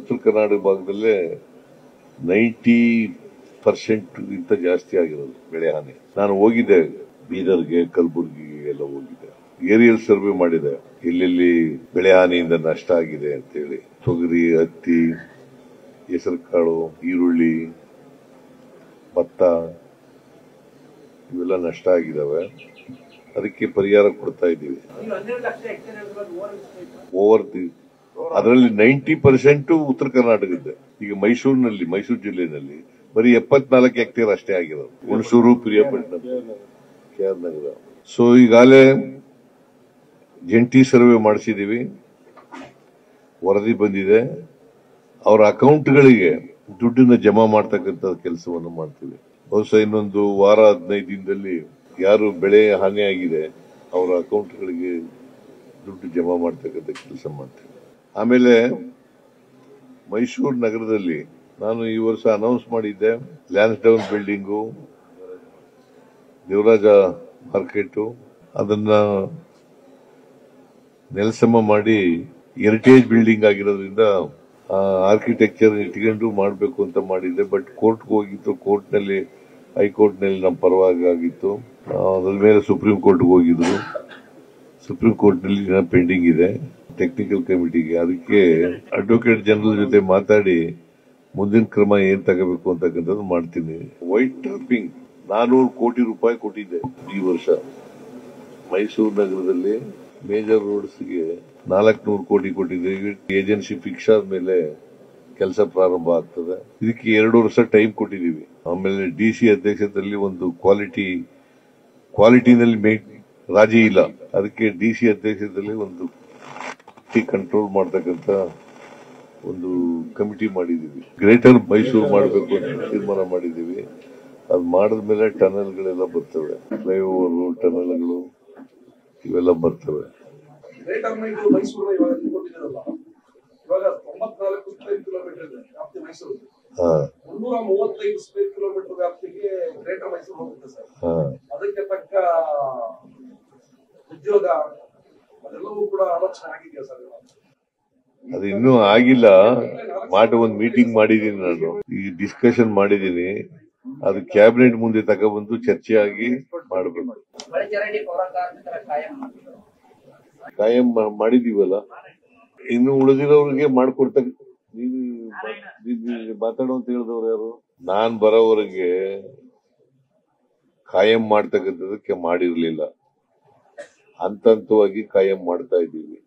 ಉತ್ತರ ಕರ್ನಾಟಕ ಭಾಗದಲ್ಲೇ 90% ಇಂತ ಜಾಸ್ತಿ ಆಗಿರೋದು ಬೆಳೆ ಹಾನಿ. ನಾನು ಹೋಗಿದ್ದೆ ಬೀದರ್ಗೆ, ಕಲಬುರಗಿಗೆ ಎಲ್ಲ ಹೋಗಿದ್ದೆ. ಏರಿಯಲ್ ಸರ್ವೆ ಮಾಡಿದೆ, ಎಲ್ಲೆಲ್ಲಿ ಬೆಳೆ ಹಾನಿಯಿಂದ ನಷ್ಟ ಆಗಿದೆ ಅಂತೇಳಿ. ತೊಗರಿ, ಹತ್ತಿ, ಹೆಸರುಕಾಳು, ಈರುಳ್ಳಿ, ಭತ್ತ ಇವೆಲ್ಲ ನಷ್ಟ ಆಗಿದಾವೆ. ಅದಕ್ಕೆ ಪರಿಹಾರ ಕೊಡ್ತಾ ಇದ್ದೀವಿ. ಅದರಲ್ಲಿ 90% ಉತ್ತರ ಕರ್ನಾಟಕದ. ಈಗ ಮೈಸೂರು ಜಿಲ್ಲೆಯಲ್ಲಿ ಬರೀ 74 ಹೆಕ್ಟೇರ್ ಅಷ್ಟೇ ಆಗಿರೋದು. ಹುಣಸೂರು, ಪ್ರಿಯಾಪಟ್ಟಣ, KR ನಗರ. ಸೊ ಈಗಾಗಲೇ ಜಂಟಿ ಸರ್ವೆ ಮಾಡಿಸಿದೀವಿ, ವರದಿ ಬಂದಿದೆ. ಅವರ ಅಕೌಂಟ್ಗಳಿಗೆ ದುಡ್ಡನ್ನ ಜಮಾ ಮಾಡ್ತಕ್ಕಂಥ ಕೆಲಸವನ್ನು ಮಾಡ್ತೀವಿ. ಬಹುಶಃ ಇನ್ನೊಂದು ವಾರ 15 ದಿನದಲ್ಲಿ ಯಾರು ಬೆಳೆ ಹಾನಿ ಆಗಿದೆ ಅವರ ಅಕೌಂಟ್ಗಳಿಗೆ ದುಡ್ಡು ಜಮಾ ಮಾಡ್ತಕ್ಕಂಥ ಕೆಲಸ ಮಾಡ್ತೀವಿ. ಆಮೇಲೆ ಮೈಸೂರು ನಗರದಲ್ಲಿ ನಾನು ಈ ವರ್ಷ ಅನೌನ್ಸ್ ಮಾಡಿದ್ದೆ, ಲ್ಯಾನ್ಸ್ಡೌನ್ ಬಿಲ್ಡಿಂಗು, ದೇವರಾಜ ಮಾರ್ಕೆಟ್, ಅದನ್ನ ನೆಲಸಮ ಮಾಡಿ ಹೆರಿಟೇಜ್ ಬಿಲ್ಡಿಂಗ್ ಆಗಿರೋದ್ರಿಂದ ಆರ್ಕಿಟೆಕ್ಚರ್ ಇಟ್ಕೊಂಡು ಮಾಡಬೇಕು ಅಂತ ಮಾಡಿದ್ದೆ. ಬಟ್ ಕೋರ್ಟ್ಗೆ ಹೋಗಿತ್ತು, ಹೈಕೋರ್ಟ್ ನಲ್ಲಿ ನಮ್ಮ ಪರವಾಗಿ ಆಗಿತ್ತು. ಅದ್ರ ಮೇಲೆ ಸುಪ್ರೀಂ ಕೋರ್ಟ್ಗೆ ಹೋಗಿದ್ರು. ಸುಪ್ರೀಂ ಕೋರ್ಟ್ ನಲ್ಲಿ ಪೆಂಡಿಂಗ್ ಇದೆ ಟೆಕ್ನಿಕಲ್ ಕಮಿಟಿಗೆ. ಅದಕ್ಕೆ ಅಡ್ವೊಕೇಟ್ ಜನರಲ್ ಜೊತೆ ಮಾತಾಡಿ ಮುಂದಿನ ಕ್ರಮ ಏನ್ ತಗೋಬೇಕು ಅಂತಕ್ಕಂಥದ್ದು ಮಾಡ್ತೀನಿ. ವೈಟ್ ಟಾಪಿಂಗ್ 400 ಕೋಟಿ ರೂಪಾಯಿ ಕೊಟ್ಟಿದ್ದೆ ಈ ವರ್ಷ. ಮೈಸೂರು ನಗರದಲ್ಲಿ ಮೇಜರ್ ರೋಡ್ಸ್ಗೆ 400 ಕೋಟಿ ಕೊಟ್ಟಿದ್ದೇವೆ. ಏಜೆನ್ಸಿ ಫಿಕ್ಸ್ ಆದ್ಮೇಲೆ ಕೆಲಸ ಪ್ರಾರಂಭ ಆಗ್ತದೆ. ಇದಕ್ಕೆ 2 ವರ್ಷ ಟೈಮ್ ಕೊಟ್ಟಿದ್ದೀವಿ. ಆಮೇಲೆ DC ಅಧ್ಯಕ್ಷತೆಯಲ್ಲಿ ಒಂದು ಕ್ವಾಲಿಟಿನಲ್ಲಿ ರಾಜಿ ಇಲ್ಲ. ಅದಕ್ಕೆ DC ಅಧ್ಯಕ್ಷತೆಯಲ್ಲಿ ಒಂದು ಕಂಟ್ರೋಲ್ ಮಾಡತಕ್ಕಂತ ಒಂದು ಕಮಿಟಿ ಮಾಡಿದೀವಿ. ಗ್ರೇಟರ್ ಮೈಸೂರು ಮಾಡಬೇಕು ಅಂತ ತೀರ್ಮಾನ ಮಾಡಿದೀವಿ. ಅದು ಮಾಡಿದ್ಮೇಲೆ ಟನಲ್ಗಳೆಲ್ಲ ಬರ್ತವೆ, ಫ್ಲೈಓವರ್, ಟನಲ್ಗಳು ಇವೆಲ್ಲ ಬರ್ತವೆ. ಗ್ರೇಟರ್ ಮೈಸೂರು ಇವಾಗ 94 ಸ್ಕ್ವೇರ್ ಕಿಲೋಮೀಟರ್ ಇದೆ ವ್ಯಾಪ್ತಿ ಮೈಸೂರು. 335 ಸ್ಕ್ವೇರ್ ಕಿಲೋಮೀಟರ್ ವ್ಯಾಪ್ತಿಗೆ ಗ್ರೇಟರ್ ಮೈಸೂರು ಹೋಗುತ್ತೆ ಸರ್. ಅದಕ್ಕೆ ತಕ್ಕ ಉದ್ಯೋಗ ಅದೆಲ್ಲವೂ ಕೂಡ ಆಲೋಚನೆ ಆಗಿದೆಯಾ ಸರ್? ಅದು ಇನ್ನೂ ಆಗಿಲ್ಲ. ಒಂದು ಮೀಟಿಂಗ್ ಮಾಡಿದೀನಿ ನಾನು, ಈ ಡಿಸ್ಕಷನ್ ಮಾಡಿದೀನಿ. ಅದು ಕ್ಯಾಬಿನೆಟ್ ಮುಂದೆ ತಗೊಬಂದು ಚರ್ಚೆ ಆಗಿ ಮಾಡಬೇಕು. ಕಾಯಂ ಮಾಡಿದೀವಲ್ಲ, ಇನ್ನು ಉಳಿದಿರೋರಿಗೆ ಮಾಡ್ಕೊಡ್ತಕ್ಕ. ನೀನು ಮಾತಾಡೋ ಅಂತ ಹೇಳಿದವ್ರು ಯಾರು? ನಾನ್ ಬರೋವರೆಗೆ ಕಾಯಂ ಮಾಡ್ತಕ್ಕಂಥದಕ್ಕೆ ಮಾಡಿರ್ಲಿಲ್ಲ. ಹಂತ ಹಂತವಾಗಿ ಕಾಯಂ ಮಾಡ್ತಾ ಇದ್ದೀವಿ.